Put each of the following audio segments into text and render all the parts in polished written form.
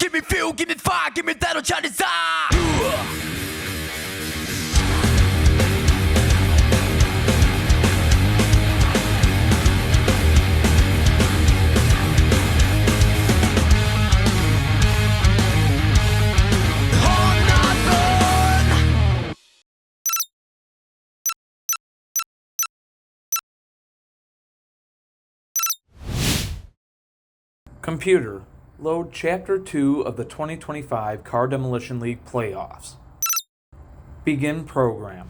give me fuel, give me fire, give me that old Chinese desire. Computer, load Chapter 2 of the 2025 Car Demolition League playoffs. Begin program.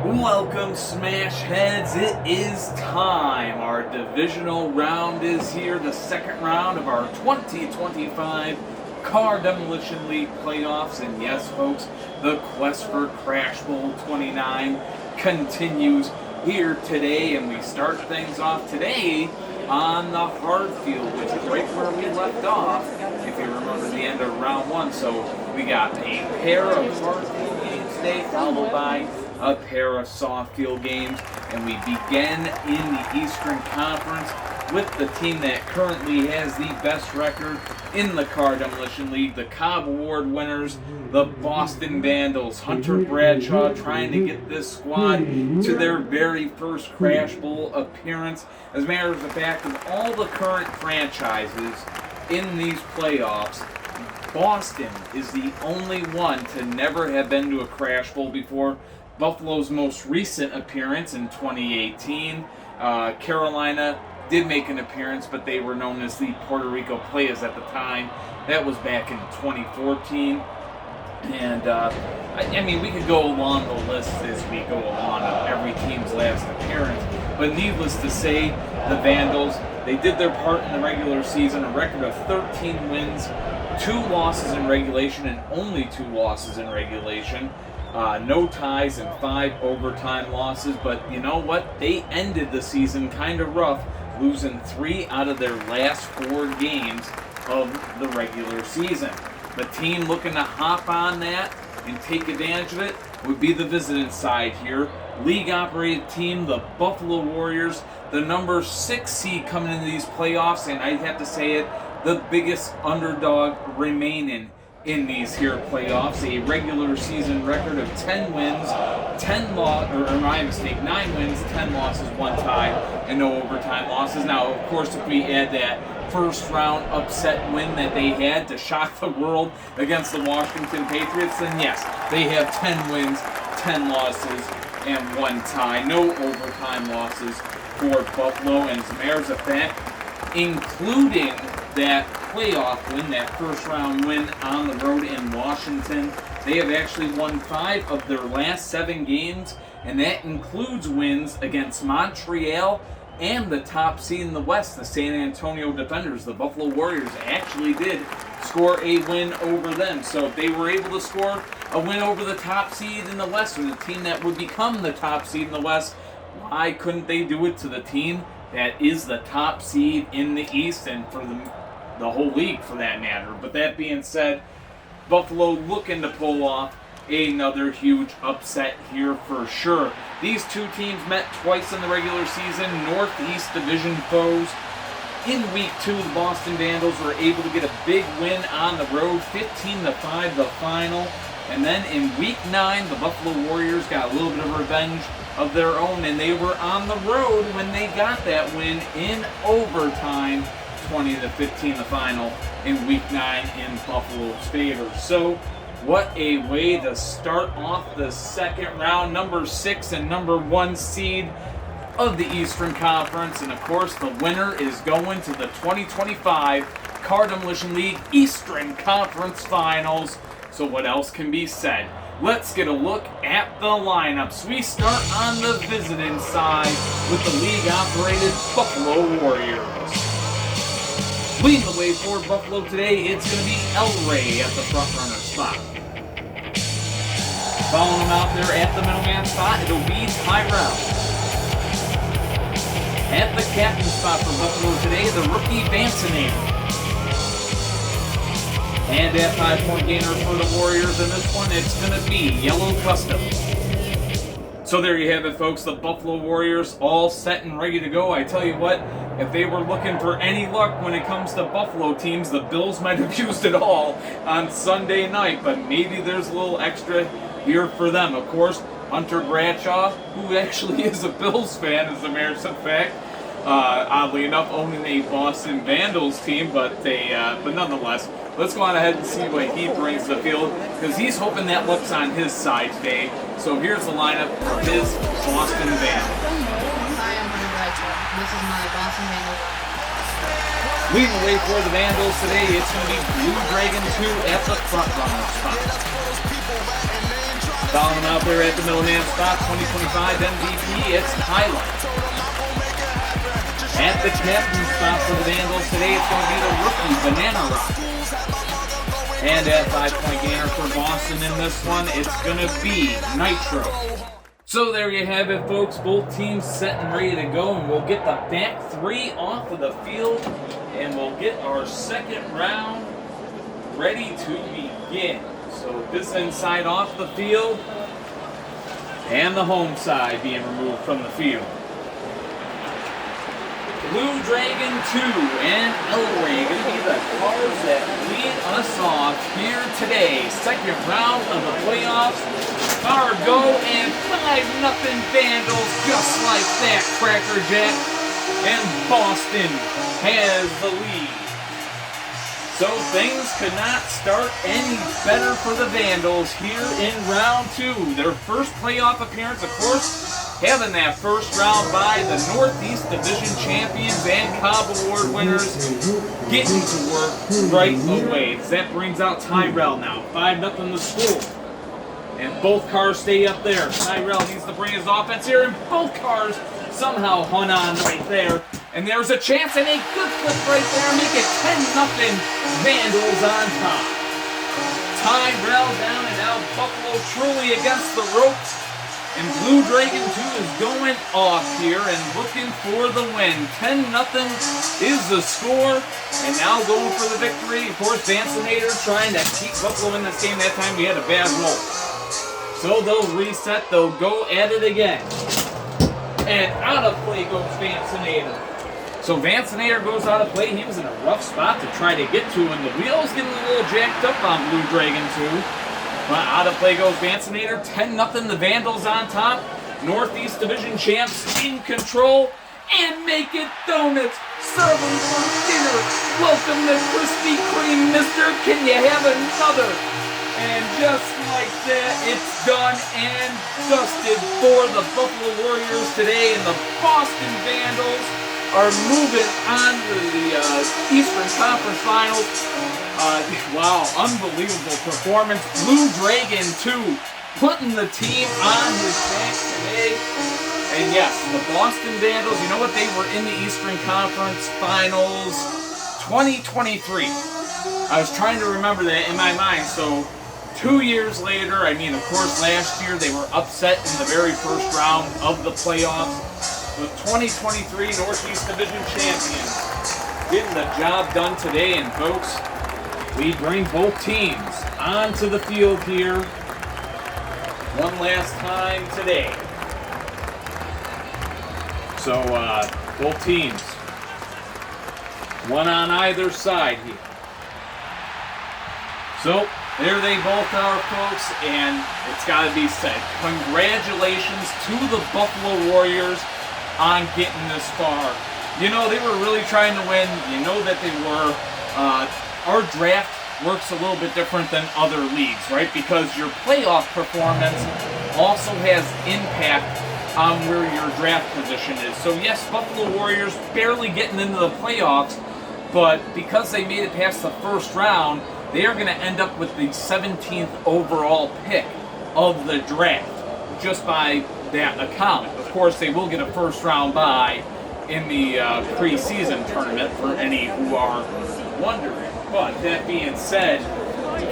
Welcome, Smash Heads. It is time. Our divisional round is here, the second round of our 2025 Car Demolition League playoffs. And yes, folks, the quest for Crash Bowl 29 continues here today. And we start things off today on the hard field, which is right where we left off, if you remember the end of round one. So we got a pair of hard field games today, followed by a pair of soft field games, and we begin in the Eastern Conference with the team that currently has the best record in the Car Demolition League, the Cobb Award winners, the Boston Vandals. Hunter Bradshaw trying to get this squad to their very first Crash Bowl appearance. As a matter of fact, of all the current franchises in these playoffs, Boston is the only one to never have been to a Crash Bowl before. Buffalo's most recent appearance in 2018. Carolina did make an appearance, but they were known as the Puerto Rico Players at the time. That was back in 2014. And, I mean, we could go along the list as we go along of every team's last appearance. But needless to say, the Vandals, they did their part in the regular season, a record of 13 wins, 2 losses in regulation, and only 2 losses in regulation. No ties and 5 overtime losses, but you know what? They ended the season kind of rough, losing 3 out of their last 4 games of the regular season. The team looking to hop on that and take advantage of it would be the visiting side here. League-operated team, the Buffalo Warriors, the number 6 seed coming into these playoffs, and I'd have to say it, the biggest underdog remaining in these here playoffs. A regular season record of 10 wins, 9 wins, 10 losses, 1 tie, and no overtime losses. Now, of course, if we add that first round upset win that they had to shock the world against the Washington Patriots, then yes, they have 10 wins, 10 losses, and 1 tie. No overtime losses for Buffalo. And as a matter of fact, including that playoff win, that first round win on the road in Washington, they have actually won 5 of their last 7 games, and that includes wins against Montreal and the top seed in the West, the San Antonio Defenders. The Buffalo Warriors actually did score a win over them. So if they were able to score a win over the top seed in the West, or the team that would become the top seed in the West, why couldn't they do it to the team that is the top seed in the East, and for the whole league for that matter? But that being said, Buffalo looking to pull off another huge upset here for sure. These two teams met twice in the regular season, Northeast Division foes. In Week 2, the Boston Vandals were able to get a big win on the road, 15-5 the final. And then in Week 9, the Buffalo Warriors got a little bit of revenge of their own, and they were on the road when they got that win in overtime, 20-15 the final in Week 9 in Buffalo's favor. So what a way to start off the second round, number 6 and number 1 seed of the Eastern Conference. And of course, the winner is going to the 2025 Car Demolition League Eastern Conference Finals. So what else can be said? Let's get a look at the lineups. We start on the visiting side with the league-operated Buffalo Warriors. Leading the way for Buffalo today, it's going to be El Rey at the front-runner spot. Following him out there at the middleman spot, it'll be Tyrell. At the captain spot for Buffalo today, the rookie Vancinator. And at 5-point gainer for the Warriors in this one, it's going to be Yellow Custom. So there you have it, folks. The Buffalo Warriors all set and ready to go. I tell you what, if they were looking for any luck when it comes to Buffalo teams, the Bills might have used it all on Sunday night, but maybe there's a little extra here for them. Of course, Hunter Bradshaw, who actually is a Bills fan, as a matter of fact, oddly enough, owning a Boston Vandals team, but nonetheless, let's go on ahead and see what he brings to the field, because he's hoping that luck's on his side today. So here's the lineup for his Boston Vandals. Hi, I'm Hunter Bradshaw. This is my Boston Vandals. Leading the way for the Vandals today, it's going to be Blue Dragon 2 at the front runner spot. Following out there at the middleman spot, 2025 MVP, it's Highlight. At the captain spot for the Vandals today, it's going to be the rookie, Banana Rock. And at 5-point gainer for Boston in this one, it's going to be Nitro. So there you have it, folks. Both teams set and ready to go, and we'll get the back three off of the field, and we'll get our second round ready to begin. So this inside off the field, and the home side being removed from the field. Blue Dragon 2 and Elway going to be the cars that lead us off here today. Second round of the playoffs. Car go and 5-0 Vandals, just like that, Cracker Jack. And Boston has the lead. So things could not start any better for the Vandals here in round 2. Their first playoff appearance, of course, having that first round by the Northeast Division champions and Cobb Award winners, getting to work right away. That brings out Tyrell now, 5-0 the score. And both cars stay up there. Tyrell needs to bring his offense here, and both cars somehow hung on right there. And there's a chance, and a good flip right there, make it 10-0 Vandals on top. Tyrell down and out, Buffalo truly against the ropes. And Blue Dragon 2 is going off here and looking for the win. 10-0 is the score. And now going for the victory. Of course, Vancinator trying to keep Buffalo in this game. That time we had a bad roll. So they'll reset. They'll go at it again. And out of play goes Vancinator. So Vancinator goes out of play. He was in a rough spot to try to get to. And the wheels getting a little jacked up on Blue Dragon 2. But out of play goes Vancinator, 10-0 the Vandals on top. Northeast Division champs in control. And make it donuts. Serve them for dinner. Welcome to Krispy Kreme, mister. Can you have another? And just like that, it's done and dusted for the Buffalo Warriors today. And the Boston Vandals are moving on to the Eastern Conference Finals. Wow, unbelievable performance. Blue Dragon 2 putting the team on his back today. And yes, the Boston Vandals, you know what? They were in the Eastern Conference Finals 2023. I was trying to remember that in my mind. So 2 years later, I mean, of course, last year they were upset in the very first round of the playoffs. The 2023 Northeast Division champions getting the job done today. And folks, we bring both teams onto the field here one last time today. So both teams, one on either side here. So there they both are, folks, and it's got to be said. Congratulations to the Buffalo Warriors on getting this far. You know, they were really trying to win. You know that they were. Our draft works a little bit different than other leagues, right? Because your playoff performance also has impact on where your draft position is. So yes, Buffalo Warriors barely getting into the playoffs, but because they made it past the first round, they are going to end up with the 17th overall pick of the draft, just by that account. Of course, they will get a first round bye in the preseason tournament for any who are wondering. But that being said,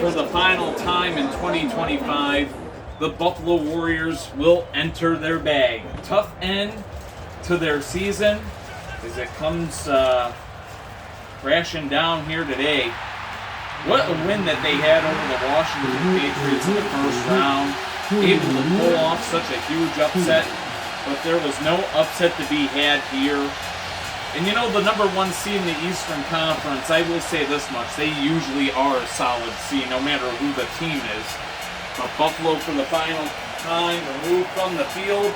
for the final time in 2025, the Buffalo Warriors will enter their bag. Tough end to their season as it comes crashing down here today. What a win that they had over the Washington Patriots in the first round. Able to pull off such a huge upset, but there was no upset to be had here. And you know, the number 1 seed in the Eastern Conference, I will say this much, they usually are a solid seed, no matter who the team is. But Buffalo, for the final time, removed from the field.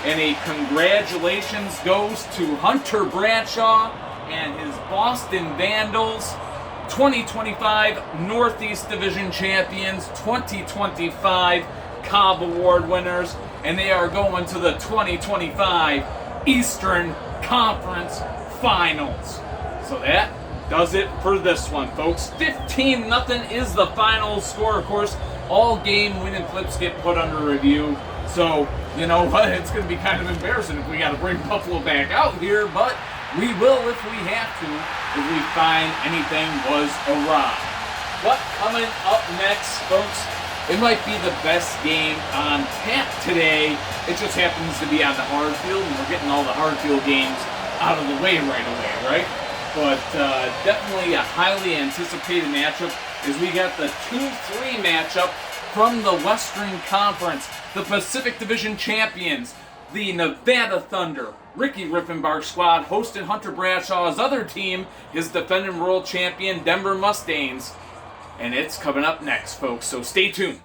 And a congratulations goes to Hunter Bradshaw and his Boston Vandals, 2025 Northeast Division champions, 2025 Cobb Award winners, and they are going to the 2025 Eastern Conference Finals. So that does it for this one, folks. 15-0 is the final score. Of course, all game winning clips get put under review. So, you know what, it's going to be kind of embarrassing if we got to bring Buffalo back out here, but we will if we have to, if we find anything was awry. But coming up next, folks, it might be the best game on tap today. It just happens to be on the hard field, and we're getting all the hard field games out of the way right away, right? But definitely a highly anticipated matchup as we got the 2-3 matchup from the Western Conference. The Pacific Division champions, the Nevada Thunder, Ricky Riffenbach's squad, hosting Hunter Bradshaw's other team, his defending world champion, Denver Mustangs. And it's coming up next, folks, so stay tuned.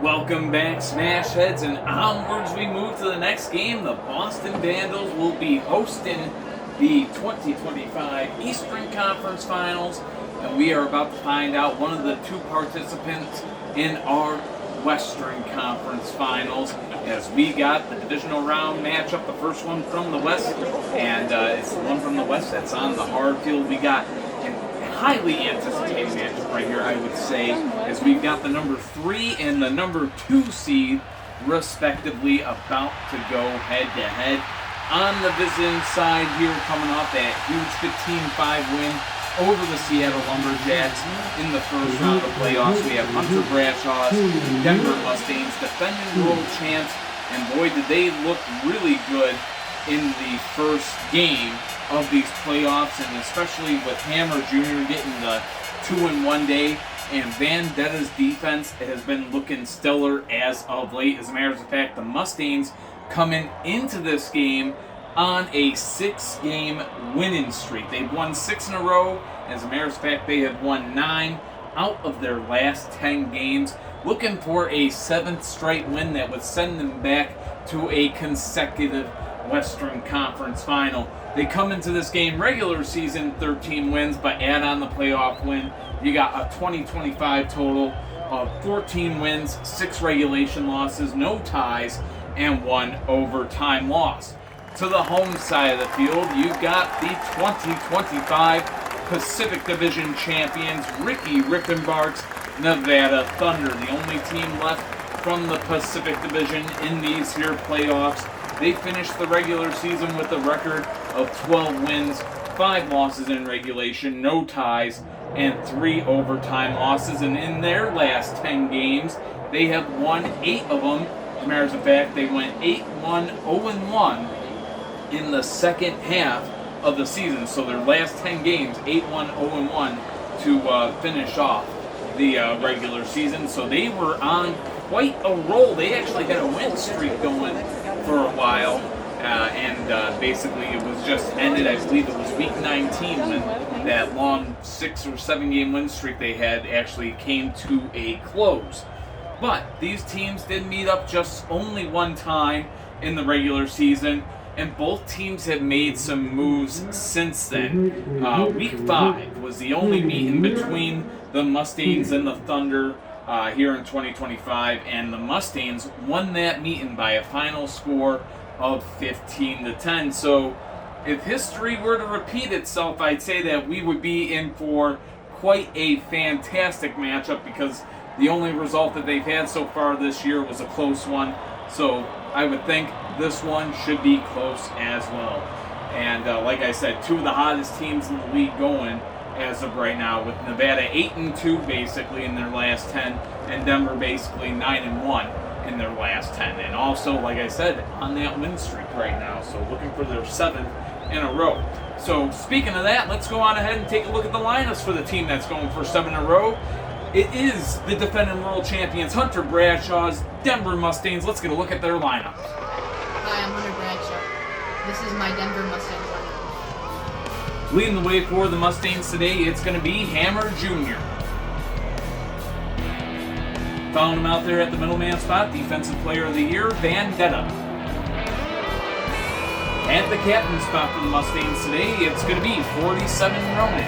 Welcome back, Smash Heads, and onwards we move to the next game. The Boston Vandals will be hosting the 2025 Eastern Conference Finals, and we are about to find out one of the 2 participants in our Western Conference Finals, as we got the divisional round matchup, the first one from the West, and it's the one from the West that's on the hard field. We got highly anticipated matchup right here, I would say, as we've got the number 3 and the number 2 seed, respectively, about to go head-to-head. On the visiting side here, coming off that huge 15-5 win over the Seattle Lumberjacks in the first round of playoffs, we have Hunter Bradshaw's Denver Mustangs, defending world champs, and boy, did they look really good in the first game of these playoffs, and especially with Hammer Jr. getting the 2-in-1 day, and Vendetta's defense has been looking stellar as of late. As a matter of fact, the Mustangs coming into this game on a 6-game winning streak. They've won 6 in a row. As a matter of fact, they have won 9 out of their last 10 games, looking for a 7th straight win that would send them back to a consecutive Western Conference Final. They come into this game regular season 13 wins, but add on the playoff win, you got a 2025 total of 14 wins, 6 regulation losses, no ties, and 1 overtime loss. To the home side of the field, you've got the 2025 Pacific Division champions, Ricky Riffenbach's Nevada Thunder, the only team left from the Pacific Division in these here playoffs. They finished the regular season with a record of 12 wins, 5 losses in regulation, no ties, and 3 overtime losses. And in their last 10 games, they have won 8 of them. As a matter of fact, they went 8-1, 0-1 in the second half of the season. So their last 10 games, 8-1, 0-1 to finish off the regular season. So they were on quite a roll. They actually had a win streak going for a while, and basically it was just ended, I believe it was week 19, when that long 6 or 7 game win streak they had actually came to a close. But these teams did meet up just only one time in the regular season, and both teams have made some moves since then. Week 5 was the only meeting between the Mustangs and the Thunder here in 2025, and the Mustangs won that meeting by a final score of 15-10. So if history were to repeat itself, I'd say that we would be in for quite a fantastic matchup, because the only result that they've had so far this year was a close one. So I would think this one should be close as well. And like I said, two of the hottest teams in the league going as of right now, with Nevada 8-2 basically in their last 10, and Denver basically 9-1 in their last 10. And also, like I said, on that win streak right now, so looking for their 7th in a row. So speaking of that, let's go on ahead and take a look at the lineups for the team that's going for 7 in a row. It is the defending world champions, Hunter Bradshaw's Denver Mustangs. Let's get a look at their lineup. Hi, I'm Hunter Bradshaw. This is my Denver Mustangs lineup. Leading the way for the Mustangs today, it's going to be Hammer Jr. Found him out there at the middleman spot, Defensive Player of the Year, Vendetta. At the captain spot for the Mustangs today, it's going to be 47 Roman.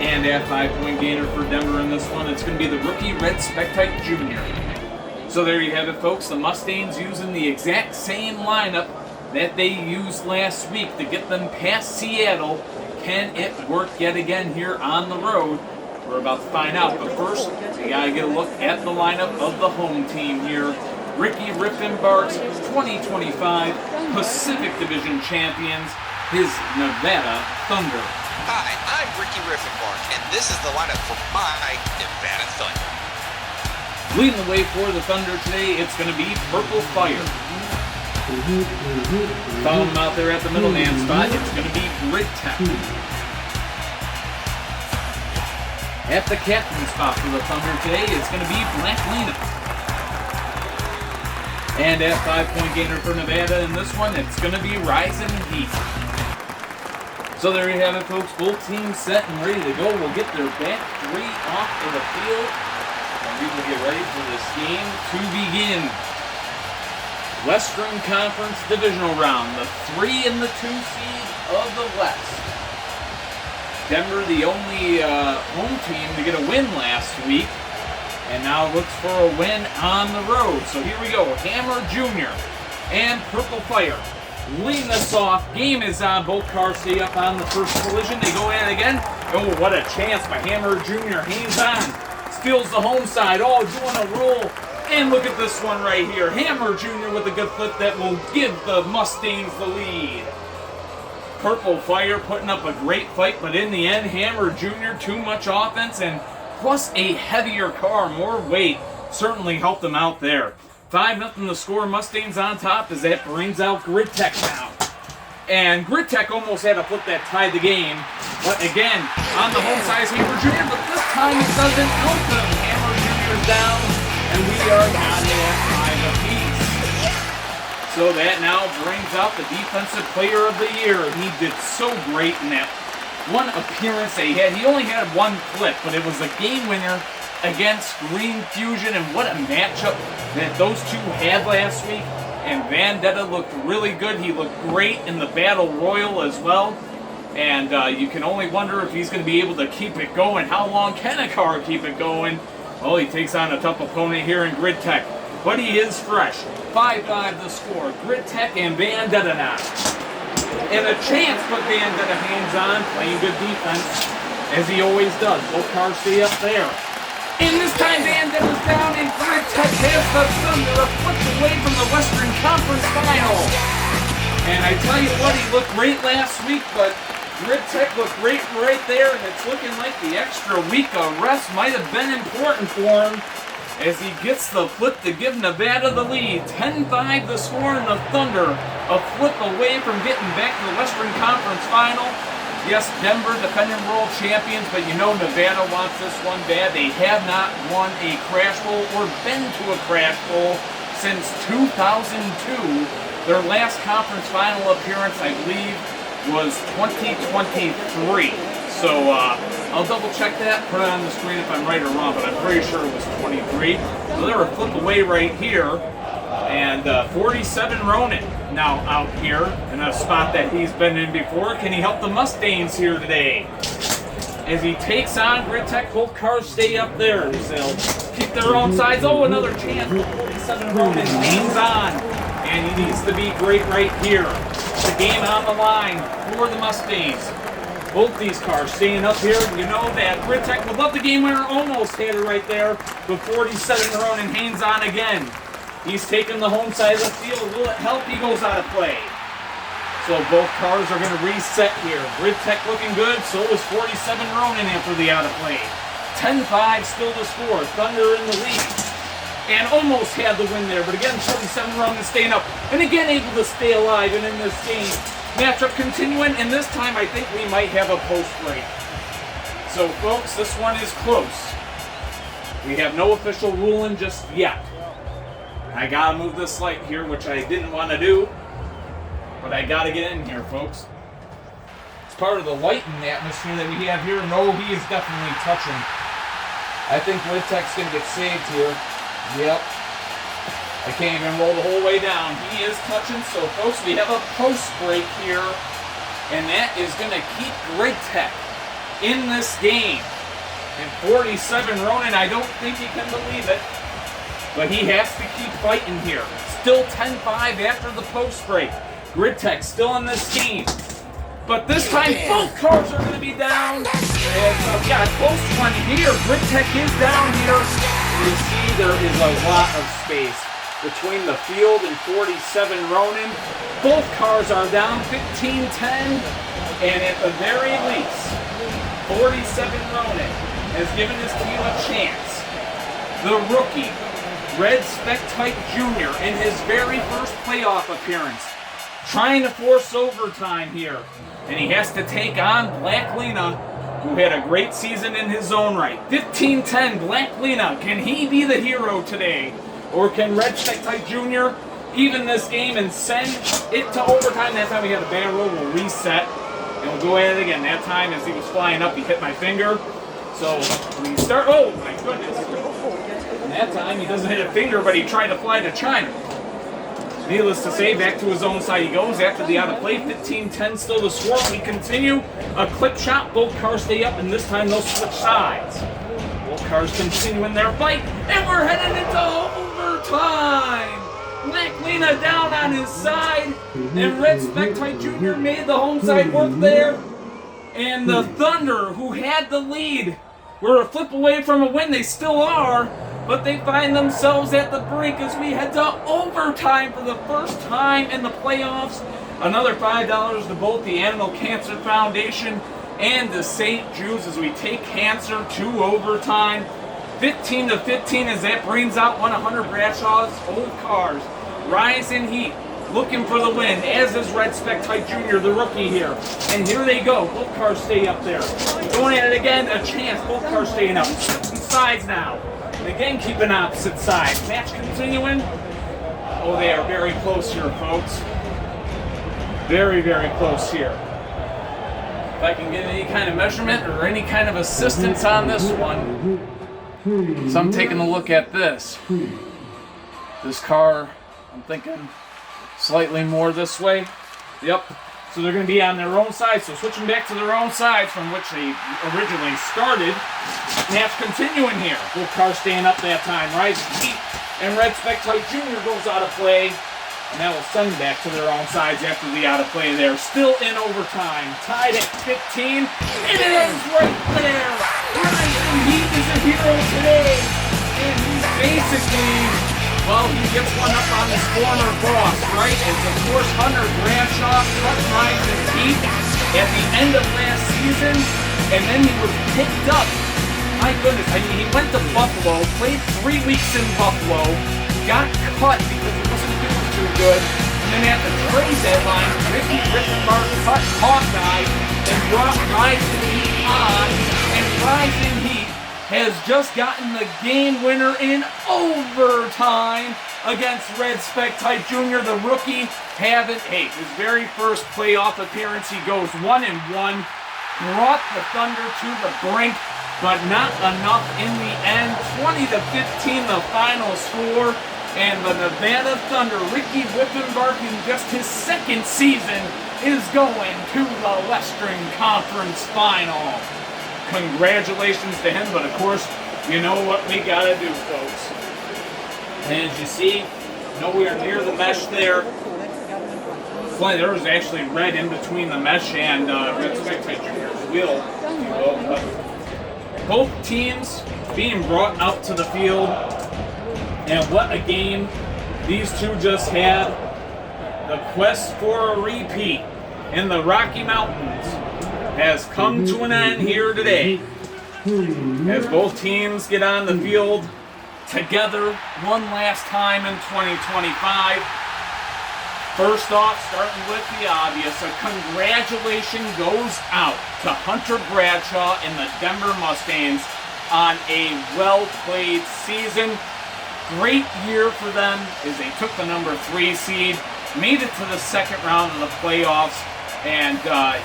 And at 5-point gainer for Denver in this one, it's going to be the rookie Red Spectite Jr. So there you have it, folks. The Mustangs using the exact same lineup that they used last week to get them past Seattle. Can it work yet again here on the road? We're about to find out. But first, we got to get a look at the lineup of the home team here. Ricky Riffenbark's 2025 Pacific Division champions, his Nevada Thunder. Hi, I'm Ricky Riffenbark, and this is the lineup for my Nevada Thunder. Leading the way for the Thunder today, it's going to be Purple Fire. Following him out there at the middleman spot, it's going to be Grid Tech. At the captain spot for the Thunder today, it's going to be Black Lena. And at 5-point gainer for Nevada in this one, it's going to be Rising Heat. So there you have it, folks. Both teams set and ready to go. We'll get their back 3 off of the field, and we will get ready for this game to begin. Western Conference Divisional Round, the 3 and the 2 seed of the West. Denver, the only home team to get a win last week, and now looks for a win on the road. So here we go, Hammer Jr. and Purple Fire leading us off. Game is on. Both cars stay up on the first collision. They go at it again. Oh, what a chance by Hammer Jr. Hangs on. Steals the home side. Oh, doing a roll. And look at this one right here. Hammer Jr. with a good flip that will give the Mustangs the lead. Purple Fire putting up a great fight, but in the end, Hammer Jr. too much offense and plus a heavier car, more weight, certainly helped them out there. 5-0 the score. Mustangs on top as that brings out Grid Tech now. And Grid Tech almost had a flip that tied the game. But again, on the home side is Hammer Jr., but this time it doesn't help them. Hammer Jr.'s down, and we are down at 5 apiece. So that now brings out the Defensive Player of the Year. He did so great in that one appearance that he had. He only had one flip, but it was a game winner against Green Fusion, and what a matchup that those two had last week. And Vendetta looked really good. He looked great in the Battle Royal as well. And you can only wonder if he's going to be able to keep it going. How long can a car keep it going? Well, he takes on a tough opponent here in Grid Tech, but he is fresh. 5-5 the score. Grid Tech and Vendetta now. And a chance, but Vendetta hangs on, playing good defense, as he always does. Both cars stay up there. And this time Vandetta's down, and Grid Tech has the Thunder a foot away from the Western Conference Final. And I tell you what, he looked great last week, but Grid Tech looked great right there, and it's looking like the extra week of rest might have been important for him as he gets the flip to give Nevada the lead. 10-5 the score, and the Thunder a flip away from getting back to the Western Conference Final. Yes, Denver defending world champions, but you know Nevada wants this one bad. They have not won a Crash Bowl or been to a Crash Bowl since 2002. Their last conference final appearance, I believe, was 2023. So I'll double check that, put it on the screen if I'm right or wrong, but I'm pretty sure it was 23. So they're a flip away right here. And 47 Ronan now out here in a spot that he's been in before. Can he help the Mustangs here today? As he takes on Grid Tech, both cars stay up there. They'll keep their own sides. Oh, another chance. 47 Ronan hangs on. And he needs to be great right here. The game on the line for the Mustangs. Both these cars staying up here. You know that Grid Tech would love the game winner. Almost had it right there. But 47 Ronan hangs on again. He's taking the home side of the field. Will it help? He goes out of play. So both cars are going to reset here. Grid Tech looking good. So is 47 Ronin after the out of play. 10-5 still to score. Thunder in the lead. And almost had the win there. But again, 47 Ronin staying up. And again able to stay alive and in this game. Matchup continuing. And this time I think we might have a post break. So folks, this one is close. We have no official ruling just yet. I gotta move this light here, which I didn't want to do. But I gotta get in here, folks. It's part of the lighting atmosphere that we have here. No, he is definitely touching. I think Littech's gonna get saved here. Yep. I can't even roll the whole way down. He is touching, so folks, we have a post break here. And that is gonna keep Grid Tech in this game. And 47 Ronin, I don't think he can believe it. But he has to keep fighting here. Still 10-5 after the post break. Grid Tech still in this game. But this time, both cars are going to be down. And we got a close one here. Grid Tech is down here. You see there is a lot of space between the field and 47 Ronin. Both cars are down 15-10. And at the very least, 47 Ronin has given his team a chance. The rookie, Red Spectite Jr., in his very first playoff appearance, trying to force overtime here. And he has to take on Black Lena, who had a great season in his own right. 15-10, Black Lena. Can he be the hero today? Or can Red Spectite Jr. even this game and send it to overtime? That time we had a bad roll. We'll reset. And we'll go at it again. That time, as he was flying up, he hit my finger. So we start. Oh, my goodness. And that time, he doesn't hit a finger, but he tried to fly to China. Needless to say, back to his own side he goes after the out of play. 15-10 still to score. We continue. A clip shot. Both cars stay up, and this time they'll switch sides. Both cars continuing their fight, and we're headed into overtime. Black Lena down on his side, and Red Spectite Jr. made the home side work there. And the Thunder, who had the lead, were a flip away from a win. They still are, but they find themselves at the brink as we head to overtime for the first time in the playoffs. Another $5 to both the Animal Cancer Foundation and the St. Jude's as we take cancer to overtime. 15-15 as that brings out one of Hunter Bradshaw's old cars. Rising Heat looking for the win, as is Red Spectite Jr., the rookie here. And here they go. Both cars stay up there. Going at it again, a chance. Both cars staying up. Switching sides now. And again, keeping opposite sides. Match continuing. Oh, they are very close here, folks. Very, very close here. If I can get any kind of measurement or any kind of assistance on this one. So I'm taking a look at this. This car, I'm thinking slightly more this way. Yep. So they're going to be on their own side. So switching back to their own sides from which they originally started. Match continuing here. Both cars staying up that time. Rising Heat and Red Spectite Jr. goes out of play. And that will send back to their own sides after the out of play there. Still in overtime. Tied at 15. And it is right there. Rising Heat is a hero today. And he's basically, well, he gets one up on his former boss, right? As of course Hunter Bradshaw cut Rising Heat at the end of last season. And then he was picked up. My goodness, I mean, he went to Buffalo, played 3 weeks in Buffalo, got cut because he wasn't doing too good, and then at the trade deadline, Ricky Rickenbach cut Hawkeye and brought Rising Heat on, and Rising Heat has just gotten the game winner in overtime against Red Spectite Jr., the rookie, his very first playoff appearance. He goes 1-1, brought the Thunder to the brink, but not enough in the end. 20-15 the final score. And the Nevada Thunder, Ricky Rickenbach, in just his second season, is going to the Western Conference Final. Congratulations to him, but of course, you know what we gotta do, folks. And as you see, nowhere near the mesh there. There was actually red in between the mesh and Red Spectite Jr.'s wheel, if you will. But both teams being brought out to the field. And what a game these two just had. The quest for a repeat in the Rocky Mountains has come to an end here today. As both teams get on the field together one last time in 2025. First off, starting with the obvious, a congratulations goes out to Hunter Bradshaw and the Denver Mustangs on a well-played season. Great year for them as they took the number 3 seed, made it to the second round of the playoffs, and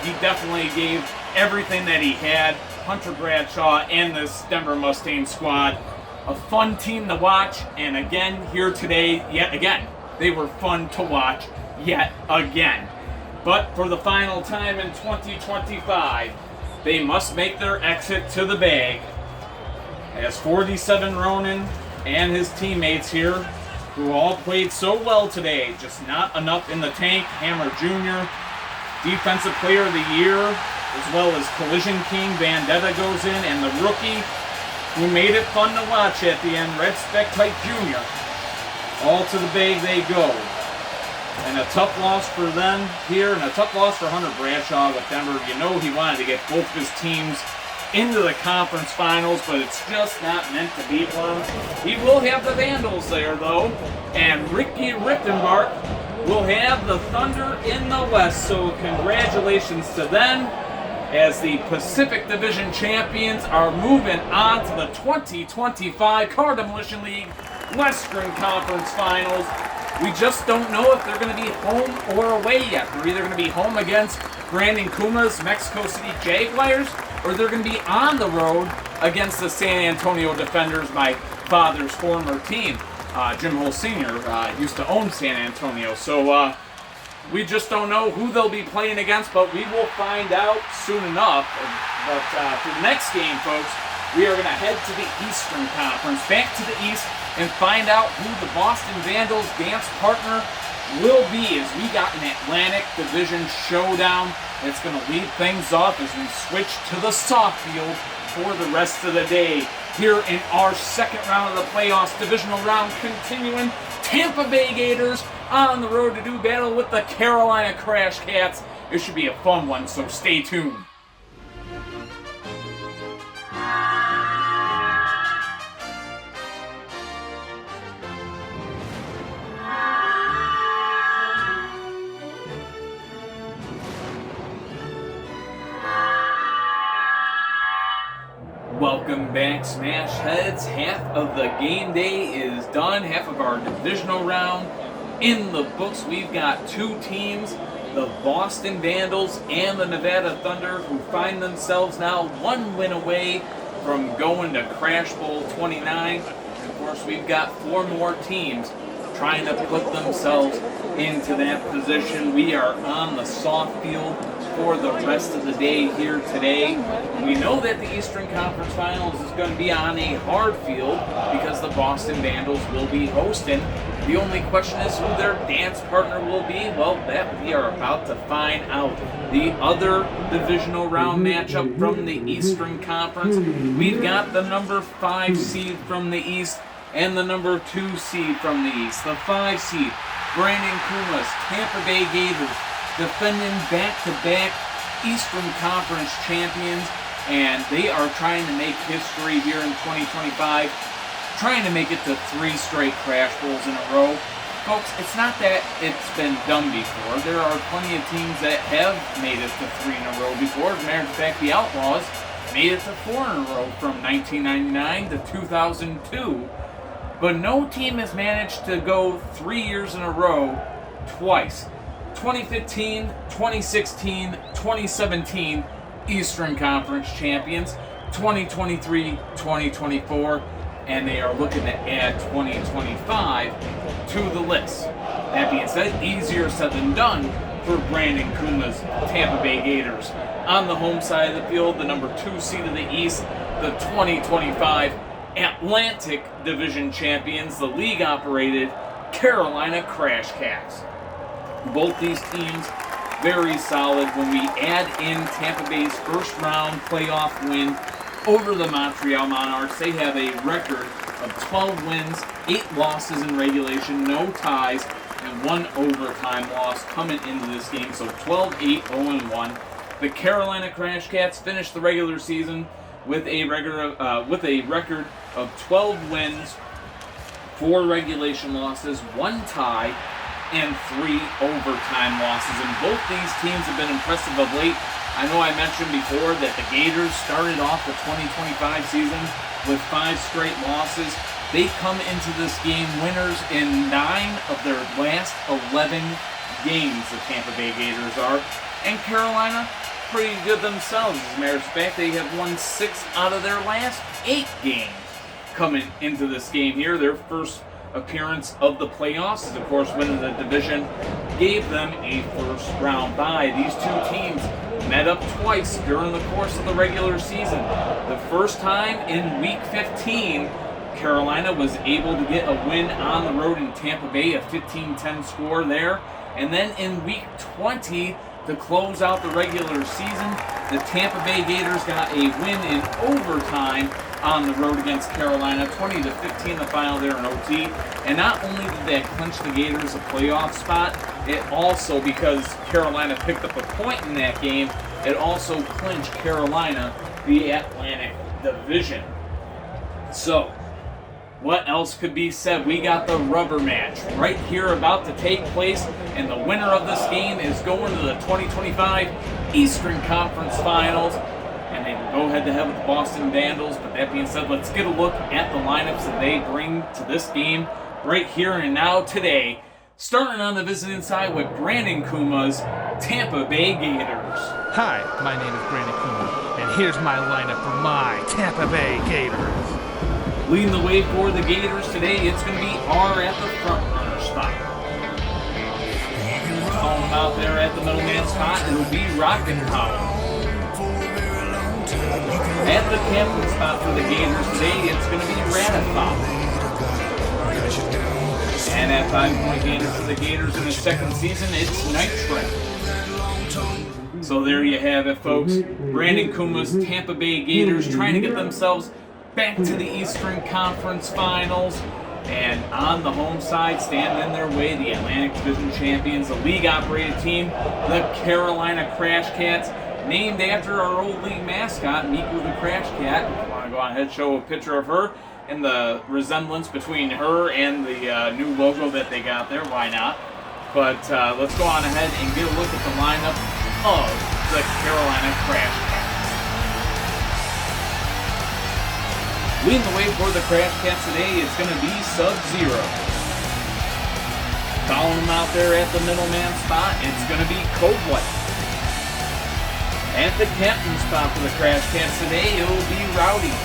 he definitely gave everything that he had. Hunter Bradshaw and this Denver Mustangs squad, a fun team to watch, and again here today, yet again, they were fun to watch yet again. But for the final time in 2025, they must make their exit to the bag as 47 Ronan and his teammates here, who all played so well today, just not enough in the tank. Hammer Jr., Defensive Player of the Year, as well as Collision King Vendetta goes in, and the rookie who made it fun to watch at the end, Red Spec Type Jr. All to the bag they go. And a tough loss for them here, and a tough loss for Hunter Bradshaw with Denver. You know he wanted to get both of his teams into the conference finals, but it's just not meant to be for him. He will have the Vandals there, though, and Ricky Rittenbark will have the Thunder in the West, so congratulations to them as the Pacific Division champions are moving on to the 2025 Car Demolition League Western Conference Finals. We just don't know if they're going to be home or away yet. They're either going to be home against Brandon Kuma's Mexico City Jaguars, or they're going to be on the road against the San Antonio Defenders, my father's former team. Jim Hull Sr. Used to own San Antonio, so we just don't know who they'll be playing against, but we will find out soon enough. But for the next game, folks, we are going to head to the Eastern Conference, back to the East, and find out who the Boston Vandals dance partner will be, as we got an Atlantic Division showdown. It's going to lead things off as we switch to the soft field for the rest of the day. Here in our second round of the playoffs, divisional round continuing, Tampa Bay Gators on the road to do battle with the Carolina Crash Cats. It should be a fun one, so stay tuned. Welcome back, Smash Heads. Half of the game day is done. Half of our divisional round in the books. We've got two teams, the Boston Vandals and the Nevada Thunder, who find themselves now one win away from going to Crash Bowl 29. And of course, we've got four more teams trying to put themselves into that position. We are on the soft field for the rest of the day here today. We know that the Eastern Conference Finals is going to be on a hard field because the Boston Vandals will be hosting. The only question is who their dance partner will be. Well, that we are about to find out. The other divisional round matchup from the Eastern Conference, we've got the number 5 seed from the East and the number 2 seed from the East. The 5 seed, Brandon Kuma's Tampa Bay Gators, defending back-to-back Eastern Conference champions, and they are trying to make history here in 2025, trying to make it to 3 straight Crash Bowls in a row. Folks, it's not that it's been done before. There are plenty of teams that have made it to 3 in a row before. As a matter of fact, the Outlaws made it to 4 in a row from 1999 to 2002. But no team has managed to go 3 years in a row twice. 2015, 2016, 2017 Eastern Conference champions, 2023, 2024, and they are looking to add 2025 to the list. That being said, easier said than done for Brandon Kuma's Tampa Bay Gators. On the home side of the field, the number 2 seed of the East, the 2025 Atlantic Division champions, the league-operated Carolina Crash Cats. Both these teams very solid. When we add in Tampa Bay's first round playoff win over the Montreal Monarchs, they have a record of 12 wins, 8 losses in regulation, no ties, and 1 overtime loss coming into this game. So 12-8, 0-1. The Carolina Crash Cats finished the regular season with a record of 12 wins, 4 regulation losses, 1 tie, and 3 overtime losses. And both these teams have been impressive of late. I know I mentioned before that the Gators started off the 2025 season with 5 straight losses. They come into this game winners in 9 of their last 11 games, the Tampa Bay Gators are. And Carolina, pretty good themselves. As a matter of fact, they have won 6 out of their last 8 games coming into this game here. Their first appearance of the playoffs is, of course, winning the division gave them a first-round bye. These two teams met up twice during the course of the regular season. The first time in Week 15, Carolina was able to get a win on the road in Tampa Bay, a 15-10 score there. And then in Week 20, to close out the regular season, the Tampa Bay Gators got a win in overtime on the road against Carolina, 20-15 the final there in OT. And not only did that clinch the Gators a playoff spot, it also, because Carolina picked up a point in that game, it also clinched Carolina the Atlantic Division. So, what else could be said? We got the rubber match right here about to take place, and the winner of this game is going to the 2025 Eastern Conference Finals, and they will go head-to-head with the Boston Vandals. But that being said, let's get a look at the lineups that they bring to this game right here and now today. Starting on the visiting side with Brandon Kuma's Tampa Bay Gators. Hi, my name is Brandon Kuma, and here's my lineup for my Tampa Bay Gators. Leading the way for the Gators today, it's going to be R at the front runner spot. Calling him out there at the middleman spot, it'll be Rockin' Power. At the captain spot for the Gators today, it's going to be Ratifowl. And at 5-point gainer for the Gators in the second season, it's Nitro. So there you have it, folks. Brandon Kuma's Tampa Bay Gators trying to get themselves back to the Eastern Conference Finals. And on the home side, standing in their way, the Atlantic Division champions, the league-operated team, the Carolina Crash Cats, named after our old league mascot, Miku the Crash Cat. If you want to go on ahead and show a picture of her and the resemblance between her and the new logo that they got there, why not? But let's go on ahead and get a look at the lineup of the Carolina Crash Cats. Leading the way for the Crash Cats today is going to be Sub-Zero. Following him out there at the middleman spot, it's going to be Coldlight. At the captain spot for the Crash Cats today, it will be Rowdy.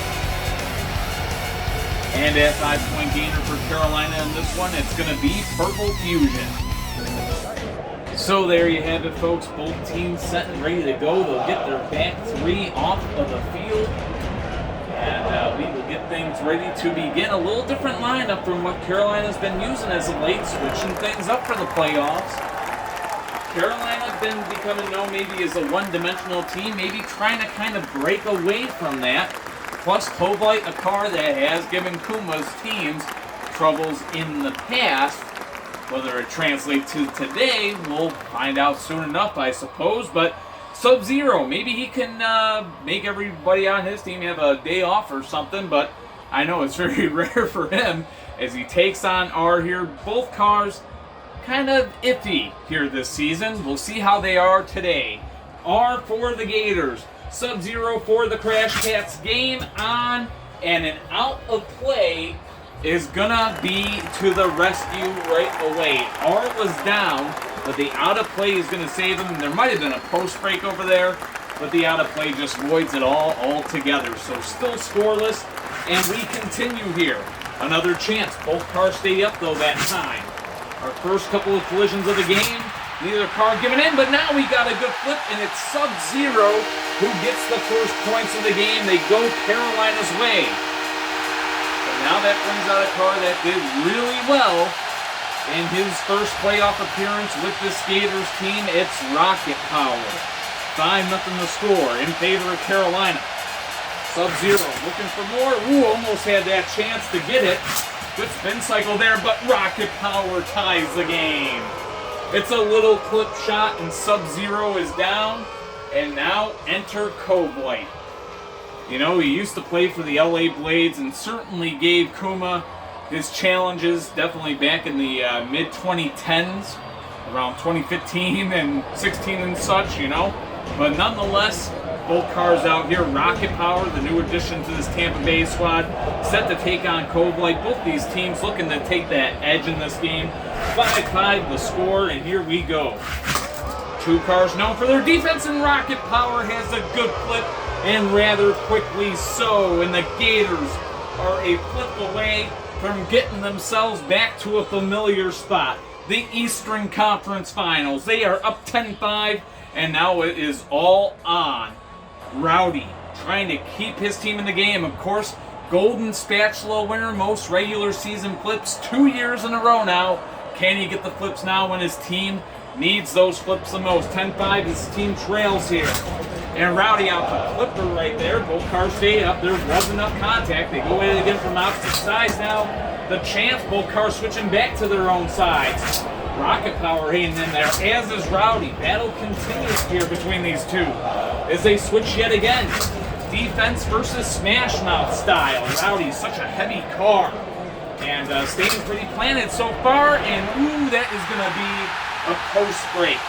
And at 5-point gainer for Carolina in this one, it's going to be Purple Fusion. So there you have it, folks. Both teams set and ready to go. They'll get their back 3 off of the field. And we will get things ready to begin. A little different lineup from what Carolina's been using as of late, switching things up for the playoffs. Carolina's been becoming known maybe as a one-dimensional team, maybe trying to kind of break away from that. Plus, Coldlight, a car that has given Kuma's teams troubles in the past. Whether it translates to today, we'll find out soon enough, I suppose. But Sub-Zero, maybe he can make everybody on his team have a day off or something. But I know it's very rare for him as he takes on R here. Both cars kind of iffy here this season. We'll see how they are today. R for the Gators. Sub-Zero for the Crash Cats. Game on, and an out of play is gonna be to the rescue right away. R was down, but the out of play is gonna save him. There might have been a post break over there, but the out of play just voids it all altogether. So still scoreless, and we continue here. Another chance. Both cars stay up though that time. Our first couple of collisions of the game, neither car giving in, but now we got a good flip, and it's Sub-Zero who gets the first points of the game. They go Carolina's way. But now that brings out a car that did really well in his first playoff appearance with this Gators team. It's Rocket Power. 5-0 the score in favor of Carolina. Sub-Zero looking for more. Ooh, almost had that chance to get it. Good spin cycle there, but Rocket Power ties the game. It's a little clip shot, and Sub-Zero is down. And now enter Covelight. You know, he used to play for the LA Blades and certainly gave Kuma his challenges definitely back in the mid-2010s, around 2015 and 16 and such, you know. But nonetheless, both cars out here. Rocket Power, the new addition to this Tampa Bay squad, set to take on Covelight. Both these teams looking to take that edge in this game. 5-5 the score, and here we go. Two cars known for their defense, and Rocket Power has a good flip, and rather quickly so. And the Gators are a flip away from getting themselves back to a familiar spot. The Eastern Conference Finals. They are up 10-5, and now it is all on Rowdy, trying to keep his team in the game. Of course, Golden Spatula winner, most regular season flips 2 years in a row now. Can he get the flips now when his team needs those flips the most? 10-5, his team trails here. And Rowdy out the flipper right there. Both cars stay up. There was enough contact. They go in again from opposite sides now. The chance, both cars switching back to their own sides. Rocket Power hanging in there, as is Rowdy. Battle continues here between these two as they switch yet again. Defense versus Smash Mouth style. Rowdy's such a heavy car. And staying pretty planted so far. And ooh, that is going to be a post break.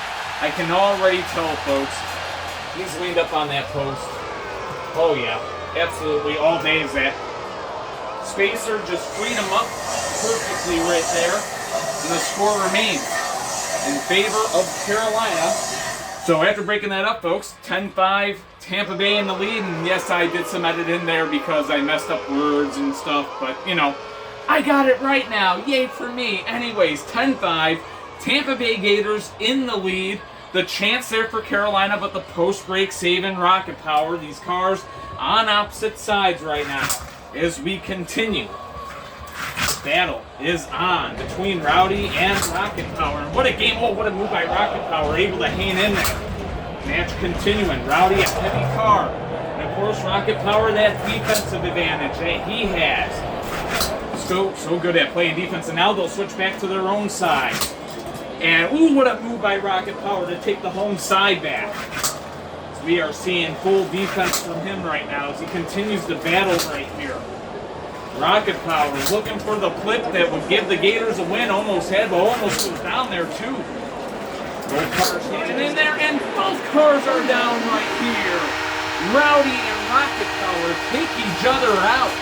I can already tell, folks. He's leaned up on that post. Oh yeah, absolutely all day is that. Spacer just freed him up perfectly right there. And the score remains in favor of Carolina. So after breaking that up, folks, 10-5, Tampa Bay in the lead. And yes, I did some edit in there because I messed up words and stuff. But, you know, I got it right now. Yay for me. Anyways, 10-5, Tampa Bay Gators in the lead. The chance there for Carolina, but the post-break saving Rocket Power. These cars on opposite sides right now as we continue. Battle is on between Rowdy and Rocket Power. And what a game. Oh, what a move by Rocket Power. Able to hang in there. Match continuing. Rowdy, a heavy car. And of course, Rocket Power, that defensive advantage that he has. So good at playing defense. And now they'll switch back to their own side. And ooh, what a move by Rocket Power to take the home side back. So we are seeing full defense from him right now as he continues to battle right here. Rocket Power is looking for the flip that would give the Gators a win. Almost had, but almost was down there too. Both cars standing in there, and both cars are down right here. Rowdy and Rocket Power take each other out.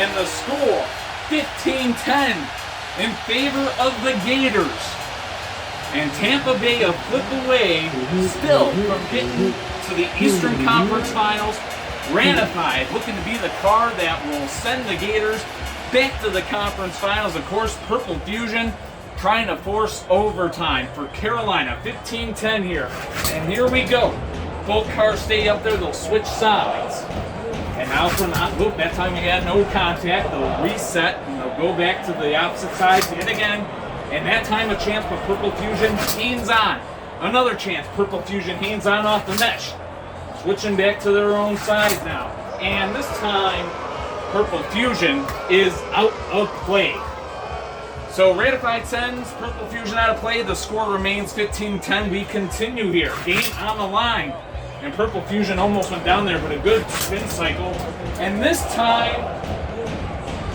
And the score, 15-10 in favor of the Gators. And Tampa Bay a flip away still from getting to the Eastern Conference Finals. Ratified, looking to be the car that will send the Gators back to the conference finals. Of course, Purple Fusion trying to force overtime for Carolina. 15-10 here. And here we go. Both cars stay up there. They'll switch sides. And now from that time we had no contact. They'll reset and they'll go back to the opposite sides yet again. And that time a chance for Purple Fusion hands on. Another chance. Purple Fusion hands on off the mesh. Switching back to their own sides now. And this time, Purple Fusion is out of play. So Ratified sends Purple Fusion out of play. The score remains 15-10. We continue here. Game on the line. And Purple Fusion almost went down there, but a good spin cycle. And this time,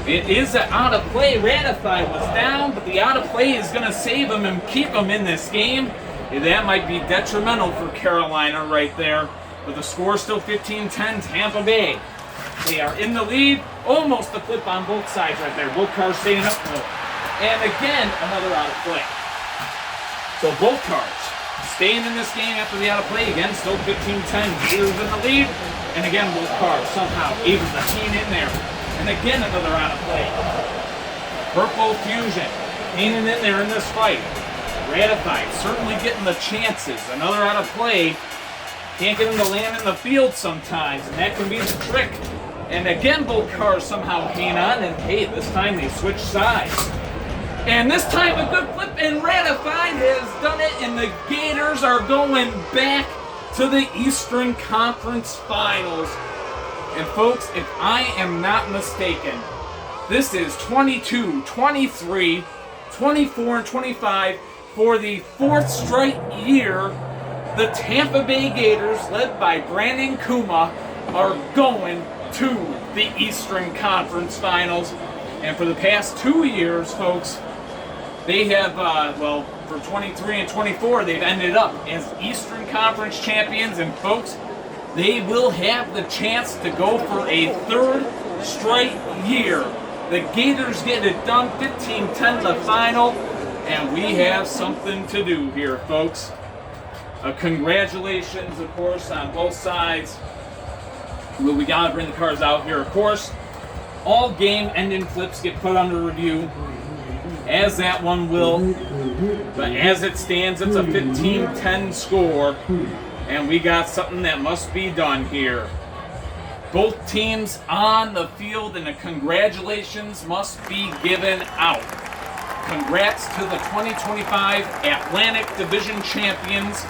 it is out of play. Ratified was down, but the out of play is going to save him and keep him in this game. That might be detrimental for Carolina right there. But the score is still 15-10, Tampa Bay. They are in the lead. Almost a flip on both sides right there. Both cars staying up though. And again, another out of play. So both cars staying in this game after the out of play. Again, still 15-10. Gators in the lead. And again, both cars somehow able to hang in there. And again, another out of play. Purple Fusion hanging in there in this fight. Ratified, certainly getting the chances. Another out of play. Can't get him to land in the field sometimes, and that can be the trick. And again, both cars somehow hang on, and hey, this time they switch sides. And this time a good flip, and Ratified has done it, and the Gators are going back to the Eastern Conference Finals. And folks, if I am not mistaken, This is 22, 23, 24, and 25 for the fourth straight year. The Tampa Bay Gators, led by Brandon Kuma, are going to the Eastern Conference Finals. And for the past 2 years, folks, they have, for 23 and 24, they've ended up as Eastern Conference champions. And folks, they will have the chance to go for a third straight year. The Gators get it done, 15-10 the final, and we have something to do here, folks. Congratulations, of course, on both sides. We gotta bring the cards out here, of course. All game-ending flips get put under review, as that one will. But as it stands, it's a 15-10 score, and we got something that must be done here. Both teams on the field, and the congratulations must be given out. Congrats to the 2025 Atlantic Division champions,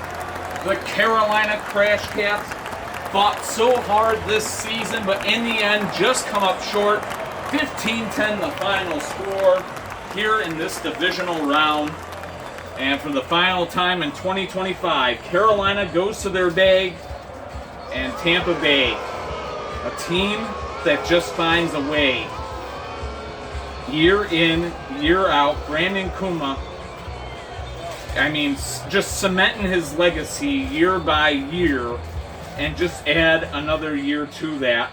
the Carolina Crash Cats. Fought so hard this season, but in the end just come up short. 15-10 the final score here in this divisional round. And for the final time in 2025, Carolina goes to their bag, and Tampa Bay, a team that just finds a way. Year in, year out, Brandon Kuma, just cementing his legacy year by year, and just add another year to that.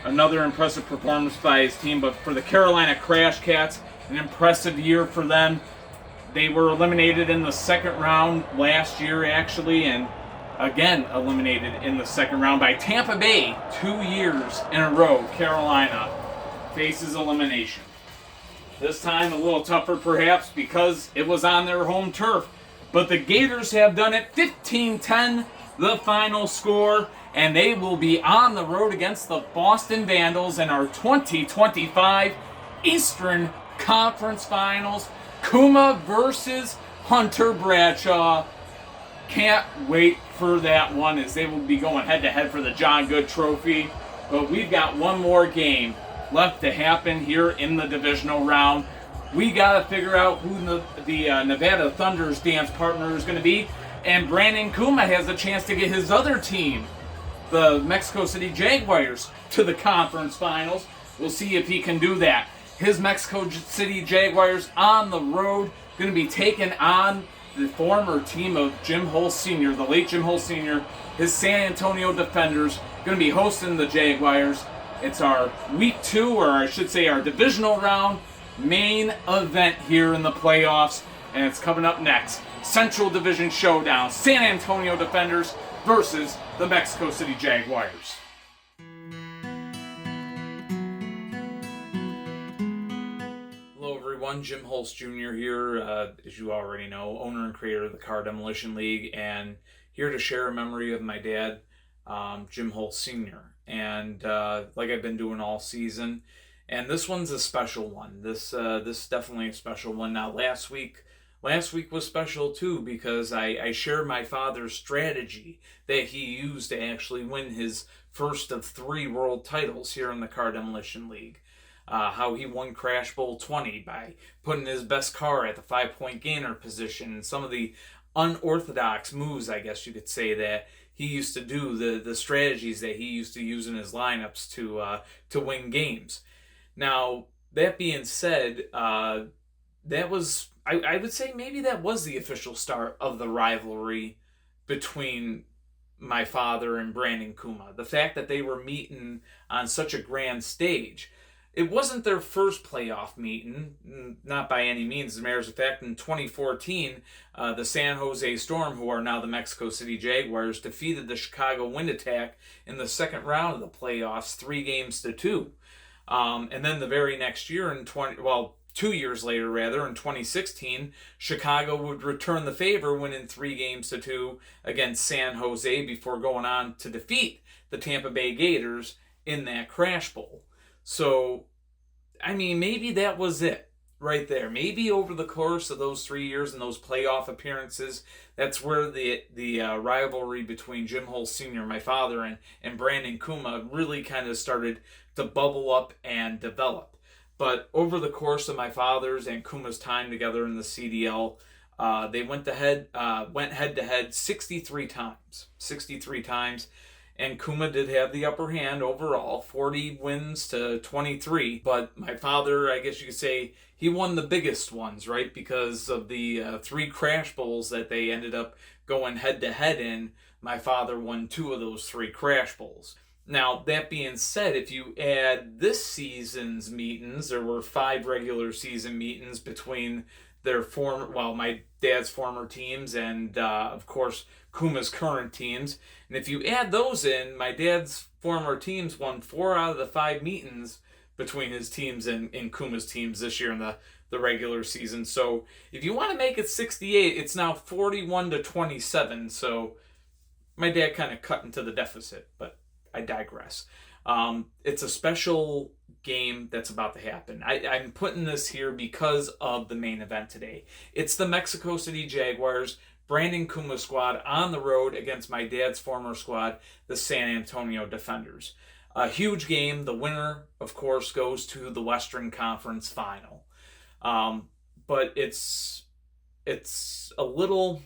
Another impressive performance by his team, but for the Carolina Crash Cats, an impressive year for them. They were eliminated in the second round last year, actually, and again eliminated in the second round by Tampa Bay. 2 years in a row, Carolina faces elimination. This time a little tougher perhaps because it was on their home turf. But the Gators have done it. 15-10 the final score, and they will be on the road against the Boston Vandals in our 2025 Eastern Conference Finals. Kuma versus Hunter Bradshaw. Can't wait for that one, as they will be going head-to-head for the John Good Trophy. But we've got one more game left to happen here in the divisional round. We got to figure out who the Nevada Thunder's dance partner is going to be. And Brandon Kuma has a chance to get his other team, the Mexico City Jaguars, to the conference finals. We'll see if he can do that. His Mexico City Jaguars on the road, going to be taking on the former team of Jim Hull Sr., the late Jim Hull Sr., his San Antonio Defenders, going to be hosting the Jaguars. It's our week 2, or I should say our divisional round main event here in the playoffs, and it's coming up next. Central Division Showdown, San Antonio Defenders versus the Mexico City Jaguars. Hello everyone, Jim Holst Jr. here, as you already know, owner and creator of the Car Demolition League, and here to share a memory of my dad, Jim Holst Sr. And like I've been doing all season, and this one's a special one. This is definitely a special one. Now last week was special too, because I shared my father's strategy that he used to actually win his first of 3 world titles here in the Car Demolition League. How he won Crash Bowl 20 by putting his best car at the 5-point gainer position, and some of the unorthodox moves, I guess you could say, that he used to do, the strategies that he used to use in his lineups to win games. Now, that being said, that was, I would say maybe that was the official start of the rivalry between my father and Brandon Kuma. The fact that they were meeting on such a grand stage. It wasn't their first playoff meeting, not by any means. As a matter of fact, in 2014, the San Jose Storm, who are now the Mexico City Jaguars, defeated the Chicago Wind Attack in the second round of the playoffs, 3-2. And then the very next year, 2 years later rather, in 2016, Chicago would return the favor, winning 3-2 against San Jose before going on to defeat the Tampa Bay Gators in that Crash Bowl. So, maybe that was it right there. Maybe over the course of those 3 years and those playoff appearances, that's where the rivalry between Jim Hull Sr., my father, and Brandon Kuma really kind of started to bubble up and develop. But over the course of my father's and Kuma's time together in the CDL, they went head to head 63 times. 63 times. And Kuma did have the upper hand overall, 40 wins to 23. But my father, I guess you could say, he won the biggest ones, right? Because of the 3 crash bowls that they ended up going head to head in. My father won 2 of those 3 crash bowls. Now, that being said, if you add this season's meetings, there were 5 regular season meetings between my dad's former teams and, of course, Kuma's current teams. And if you add those in, my dad's former teams won 4 out of the 5 meetings between his teams and Kuma's teams this year in the regular season. So if you want to make it 68, it's now 41 to 27. So my dad kind of cut into the deficit, but I digress. It's a special game that's about to happen. I'm putting this here because of the main event today. It's the Mexico City Jaguars, Brandon Kuma squad on the road against my dad's former squad, the San Antonio Defenders. A huge game. The winner, of course, goes to the Western Conference Final. But it's a little...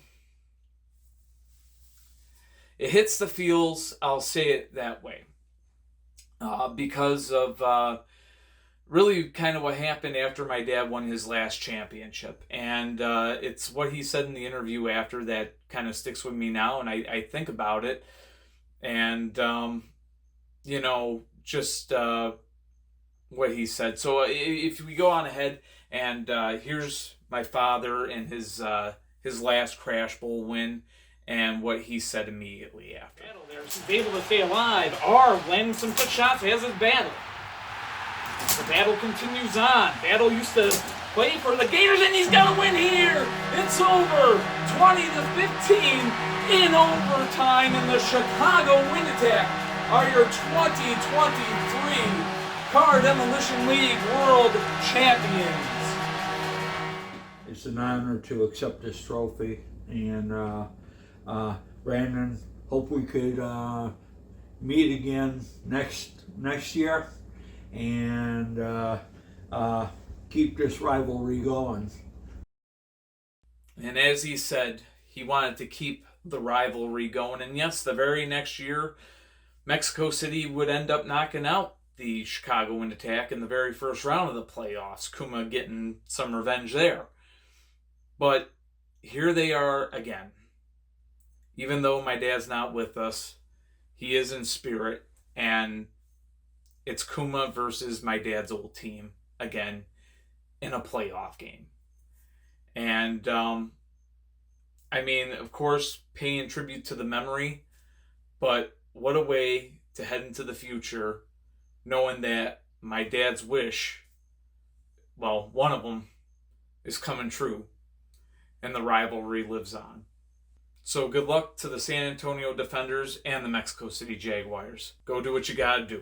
It hits the feels, I'll say it that way, because of really kind of what happened after my dad won his last championship. And it's what he said in the interview after that kind of sticks with me now, and I think about it. And, just what he said. So if we go on ahead, and here's my father and his last Crash Bowl win, and what he said immediately after. He's able to stay alive. R landing some good shots, has his battle. The battle continues on. Battle used to play for the Gators, and he's got to win here. It's over, 20 to 15 in overtime, and the Chicago Wind Attack are your 2023 Car Demolition League World Champions. It's an honor to accept this trophy, and Brandon, hope we could meet again next year and keep this rivalry going. And as he said, he wanted to keep the rivalry going. And yes, the very next year, Mexico City would end up knocking out the Chicago Wind Attack in the very first round of the playoffs. Kuma getting some revenge there. But here they are again. Even though my dad's not with us, he is in spirit, and it's Kuma versus my dad's old team again in a playoff game. And, of course, paying tribute to the memory, but what a way to head into the future knowing that my dad's wish, well, one of them, is coming true, and the rivalry lives on. So good luck to the San Antonio Defenders and the Mexico City Jaguars. Go do what you gotta do.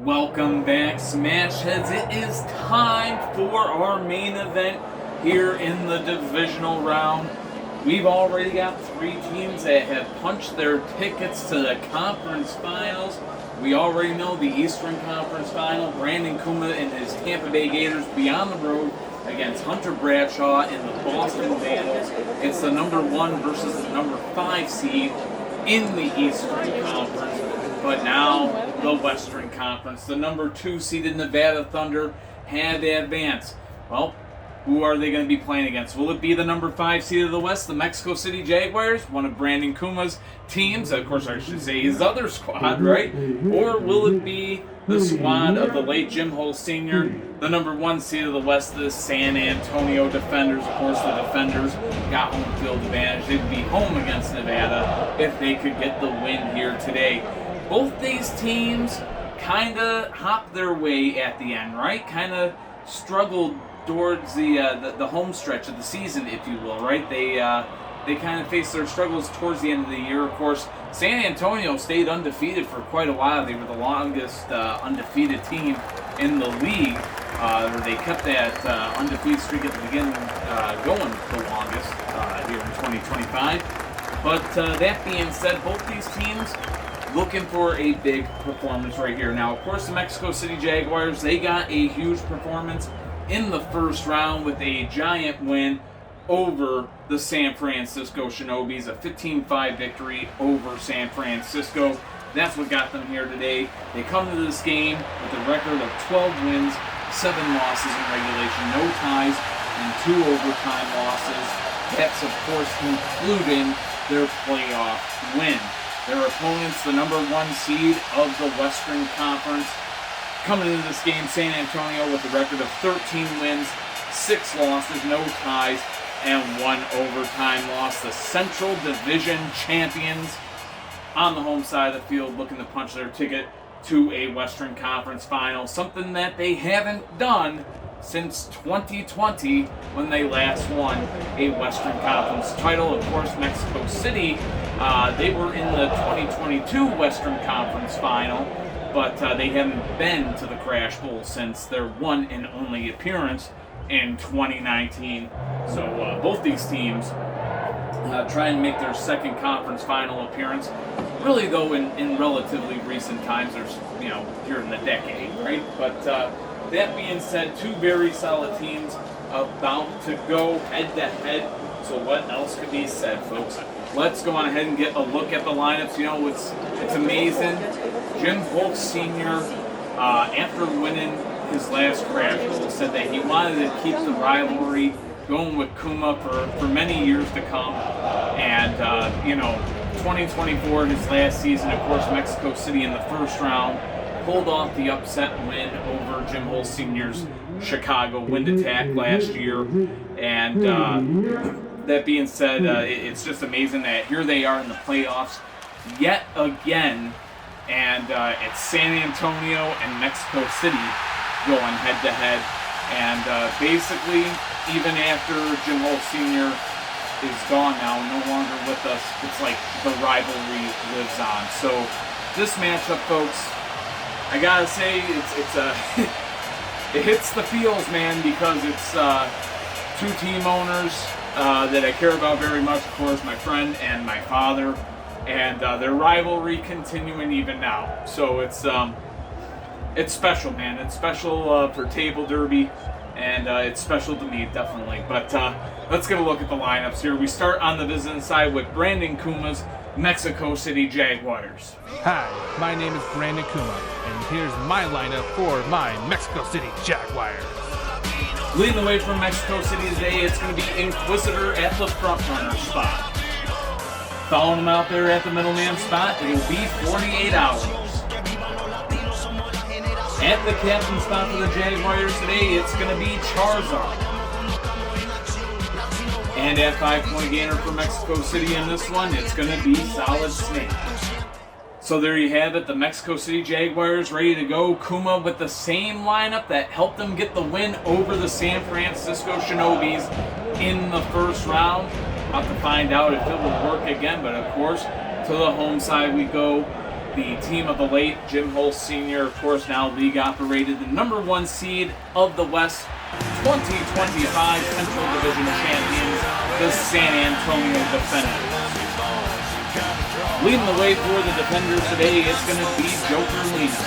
Welcome back, Smash Heads. It is time for our main event here in the divisional round. We've already got 3 teams that have punched their tickets to the conference finals. We already know the Eastern Conference Final. Brandon Kuma and his Tampa Bay Gators be on the road against Hunter Bradshaw and the Boston Vandals. It's the number 1 versus the number 5 seed in the Eastern Conference. But now the Western Conference, the number 2 seeded Nevada Thunder had to advance. Well, who are they going to be playing against? Will it be the number 5 seed of the West, the Mexico City Jaguars, one of Brandon Kuma's teams? Of course, I should say his other squad, right? Or will it be the squad of the late Jim Hull Sr., the number 1 seed of the West, the San Antonio Defenders? Of course, the Defenders got home field advantage. They'd be home against Nevada if they could get the win here today. Both these teams kind of hopped their way at the end, right? Kind of struggled towards the home stretch of the season, if you will, right? They they kind of faced their struggles towards the end of the year. Of course, San Antonio stayed undefeated for quite a while. They were the longest undefeated team in the league. They kept that undefeated streak at the beginning going the longest here in 2025. But that being said, both these teams looking for a big performance right here. Now, of course, the Mexico City Jaguars, they got a huge performance in the first round with a giant win over the San Francisco Shinobis, a 15-5 victory over San Francisco. That's what got them here today. They come to this game with a record of 12 wins, 7 losses in regulation, no ties, and 2 overtime losses. That's, of course, including their playoff win. Their opponents, the number 1 seed of the Western Conference, coming into this game, San Antonio with a record of 13 wins, 6 losses, no ties, and 1 overtime loss. The Central Division champions on the home side of the field looking to punch their ticket to a Western Conference final, something that they haven't done since 2020 when they last won a Western Conference title. Of course, Mexico City, they were in the 2022 Western Conference final, but they haven't been to the Crash Bowl since their one and only appearance in 2019. So both these teams try and make their second conference final appearance. Really, though, in relatively recent times, there's, here in the decade, right? But that being said, 2 very solid teams about to go head-to-head. So what else could be said, folks? Let's go on ahead and get a look at the lineups. It's amazing. Jim Holt Sr., after winning his last Crash Bowl, said that he wanted to keep the rivalry going with Kuma for many years to come. And, 2024, his last season, of course, Mexico City in the first round, pulled off the upset win over Jim Holt Sr.'s Chicago Wind Attack last year. And that being said, it's just amazing that here they are in the playoffs yet again. And it's San Antonio and Mexico City going head-to-head. And basically, even after Jim Holt Sr. is gone now, no longer with us, it's like the rivalry lives on. So this matchup, folks, I gotta say, it's it hits the feels, man, because it's 2 team owners that I care about very much. Of course, my friend and my father, and their rivalry continuing even now. So it's special, man. It's special for Table Derby, and it's special to me, definitely. But let's get a look at the lineups here. We start on the visiting side with Brandon Kuma's Mexico City Jaguars. Hi, my name is Brandon Kuma, and here's my lineup for my Mexico City Jaguars. Leading the way from Mexico City today, it's going to be Inquisitor at the front runner spot. Following him out there at the middleman spot, it'll be 48 Hours. At the captain spot for the Jaguars today, it's going to be Charizard. And at 5-point gainer for Mexico City in this one, it's going to be Solid Snake. So there you have it, the Mexico City Jaguars ready to go. Kuma with the same lineup that helped them get the win over the San Francisco Shinobis in the first round. We'll have to find out if it will work again, but of course, to the home side we go. The team of the late Jim Holt Sr., of course, now league operated, the number 1 seed of the West, 2025 Central Division champions, the San Antonio Defenders. Leading the way for the Defenders today, it's going to be Joker Lena.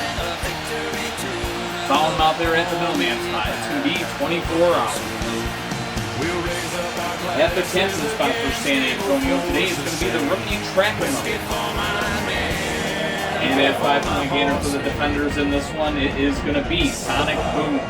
Following him out there at the middleman spot, it's going to be 24 Hours. At the captain spot for San Antonio today, it's going to be the rookie Trackman. And at 5-point gainer for the Defenders in this one, it is going to be Sonic Boom.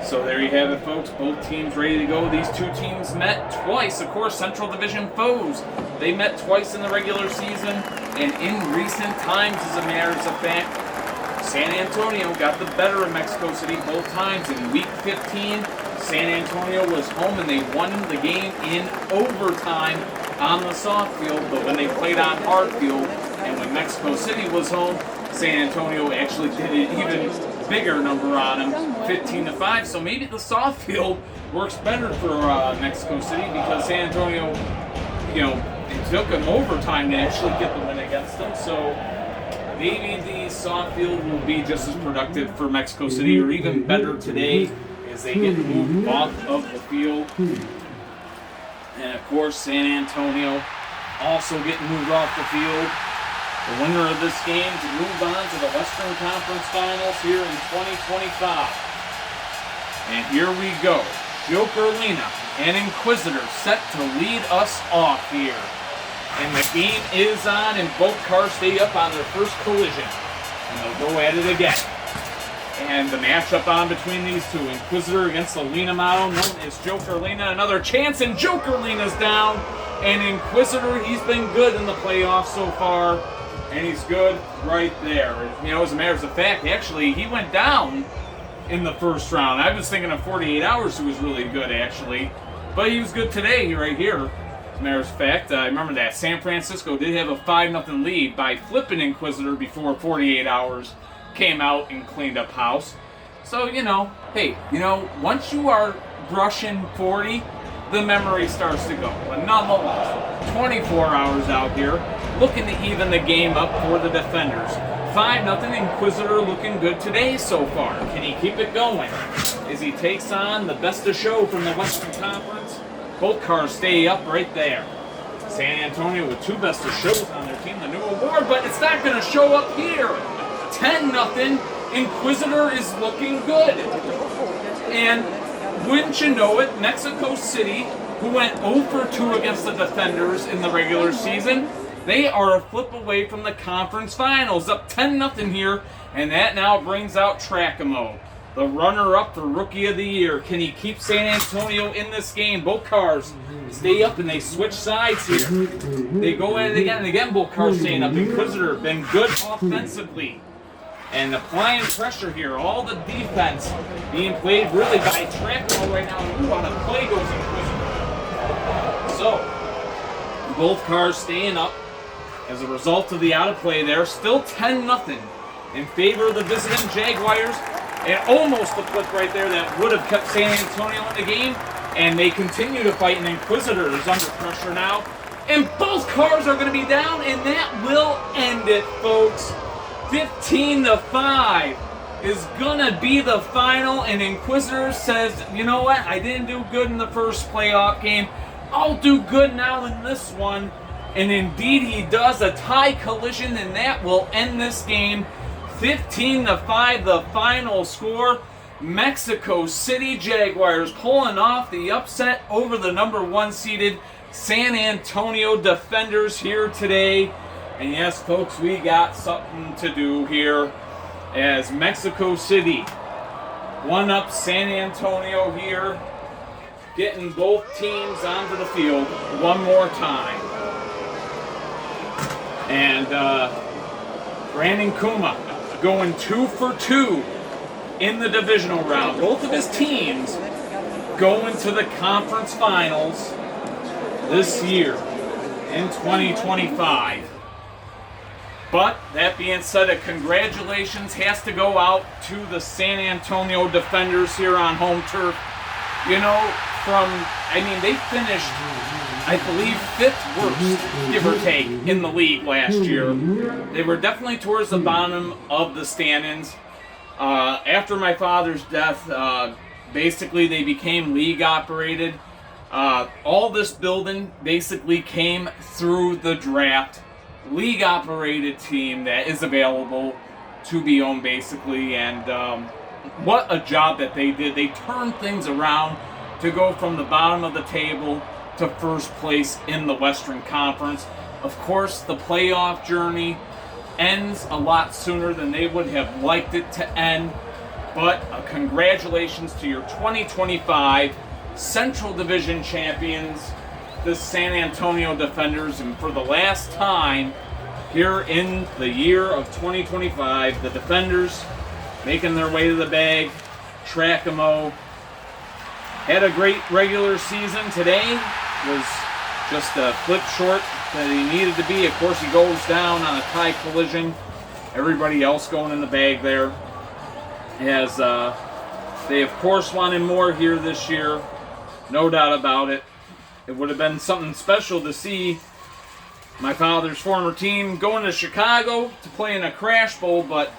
So there you have it, folks. Both teams ready to go. These 2 teams met twice. Of course, Central Division foes. They met twice in the regular season. And in recent times, as a matter of fact, San Antonio got the better of Mexico City both times. In Week 15, San Antonio was home and they won the game in overtime on the soft field. But when they played on hard field, and when Mexico City was home, San Antonio actually did an even bigger number on them 15-5. So maybe the soft field works better for Mexico City because San Antonio, it took them overtime to actually get the win against them. So maybe the soft field will be just as productive for Mexico City, or even better today as they get moved off of the field. And of course, San Antonio also getting moved off the field. The winner of this game to move on to the Western Conference Finals here in 2025. And here we go. Joker Lena and Inquisitor set to lead us off here. And the game is on, and both cars stay up on their first collision. And they'll go at it again. And the matchup on between these two, Inquisitor against the Lena model, known as Joker Lena. Another chance, and Joker Lena's down. And Inquisitor, he's been good in the playoffs so far. And he's good right there. As a matter of fact, actually, he went down in the first round. I was thinking of 48 Hours, who was really good, actually. But he was good today, right here. As a matter of fact, I remember that San Francisco did have a 5-0 lead by flipping Inquisitor before 48 Hours came out and cleaned up house. So, hey, once you are brushing 40, the memory starts to go. But nonetheless, 24 Hours out here, looking to even the game up for the defenders. 5-0 Inquisitor looking good today so far. Can he keep it going as he takes on the best of show from the Western Conference? Both cars stay up right there. San Antonio with two best of shows on their team, the new award, but it's not going to show up here. 10-0. Inquisitor is looking good. And wouldn't you know it, Mexico City, who went 0 for 2 against the defenders in the regular season, they are a flip away from the conference finals, up 10-0 here, and that now brings out Trackamo, the runner-up for Rookie of the Year. Can he keep San Antonio in this game? Both cars stay up and they switch sides here. They go at it again and again, both cars staying up. Inquisitor been good offensively and applying pressure here. All the defense being played really by Trackamo right now. Ooh, on a play goes Inquisitor. So, both cars staying up. As a result of the out of play there, still 10-0 in favor of the visiting Jaguars. And almost a flip right there that would have kept San Antonio in the game. And they continue to fight, and Inquisitor is under pressure now. And both cars are going to be down, and that will end it, folks. 15-5 is going to be the final, and Inquisitor says, you know what, I didn't do good in the first playoff game. I'll do good now in this one. And indeed he does, a tie collision, and that will end this game. 15-5, the final score. Mexico City Jaguars pulling off the upset over the number 1 seeded San Antonio Defenders here today. And yes, folks, we got something to do here as Mexico City one up San Antonio here, getting both teams onto the field one more time. And Brandon Kuma going 2 for 2 in the divisional round. Both of his teams going to the conference finals this year in 2025. But that being said, a congratulations has to go out to the San Antonio Defenders here on home turf. They finished, I believe, 5th worst, give or take, in the league last year. They were definitely towards the bottom of the standings. After my father's death, basically they became league operated. All this building basically came through the draft. League operated team that is available to be owned, basically. And what a job that they did. They turned things around to go from the bottom of the table to first place in the Western Conference. Of course, the playoff journey ends a lot sooner than they would have liked it to end, but congratulations to your 2025 Central Division champions, the San Antonio Defenders. And for the last time here in the year of 2025, the Defenders making their way to the bag. Trackamo had a great regular season. Today was just a flip short that he needed to be. Of course, he goes down on a tie collision. Everybody else going in the bag there as They, of course, wanted more here this year. No doubt about it. It would have been something special to see my father's former team going to Chicago to play in a Crash Bowl, but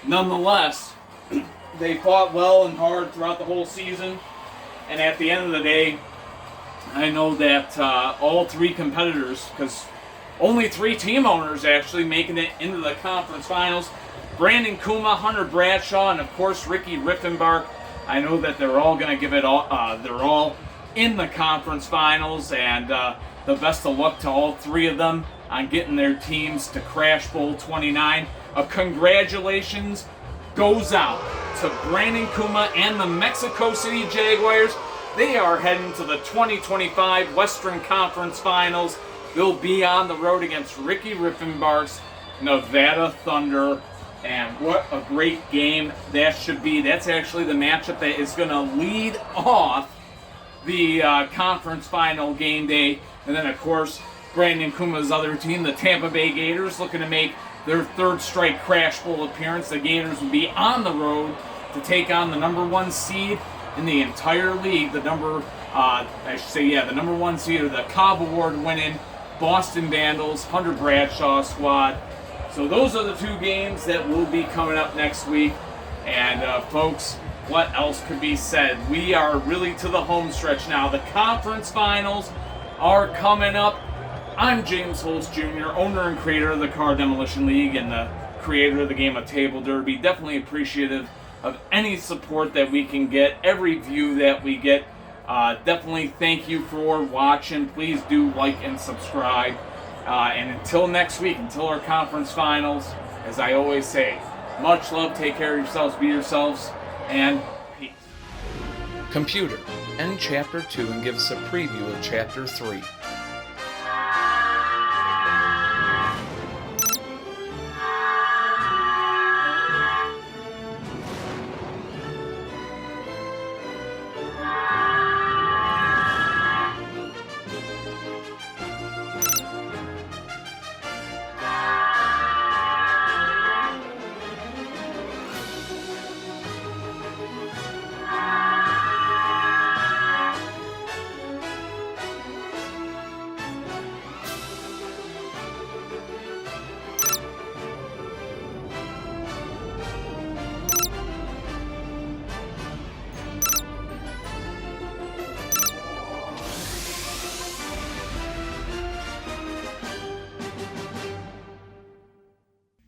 nonetheless, they fought well and hard throughout the whole season. And at the end of the day, I know that all three competitors, because only 3 team owners actually making it into the conference finals, Brandon Kuma, Hunter Bradshaw, and of course Ricky Riffenbach. I know that they're all going to give it all. They're all in the conference finals, and the best of luck to all 3 of them on getting their teams to Crash Bowl 29. Congratulations goes out to Brandon Kuma and the Mexico City Jaguars. They are heading to the 2025 Western Conference Finals. They'll be on the road against Ricky Riffenbach's Nevada Thunder. And what a great game that should be. That's actually the matchup that is going to lead off the conference final game day. And then, of course, Brandon Kuma's other team, the Tampa Bay Gators, looking to make their 3rd straight Crash Bowl appearance. The Gators will be on the road to take on the number 1 seed in the entire league. The number 1 seed, or the Cobb Award winning Boston Vandals, Hunter Bradshaw squad. So those are the 2 games that will be coming up next week. And folks, what else could be said? We are really to the home stretch now. The conference finals are coming up. I'm James Holtz Jr., owner and creator of the Car Demolition League and the creator of the game of Table Derby. Definitely appreciative of any support that we can get, every view that we get. Definitely thank you for watching. Please do like and subscribe. And until next week, until our conference finals, as I always say, much love, take care of yourselves, be yourselves, and peace. Computer, end Chapter 2 and give us a preview of Chapter 3.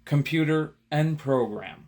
Computer, end program.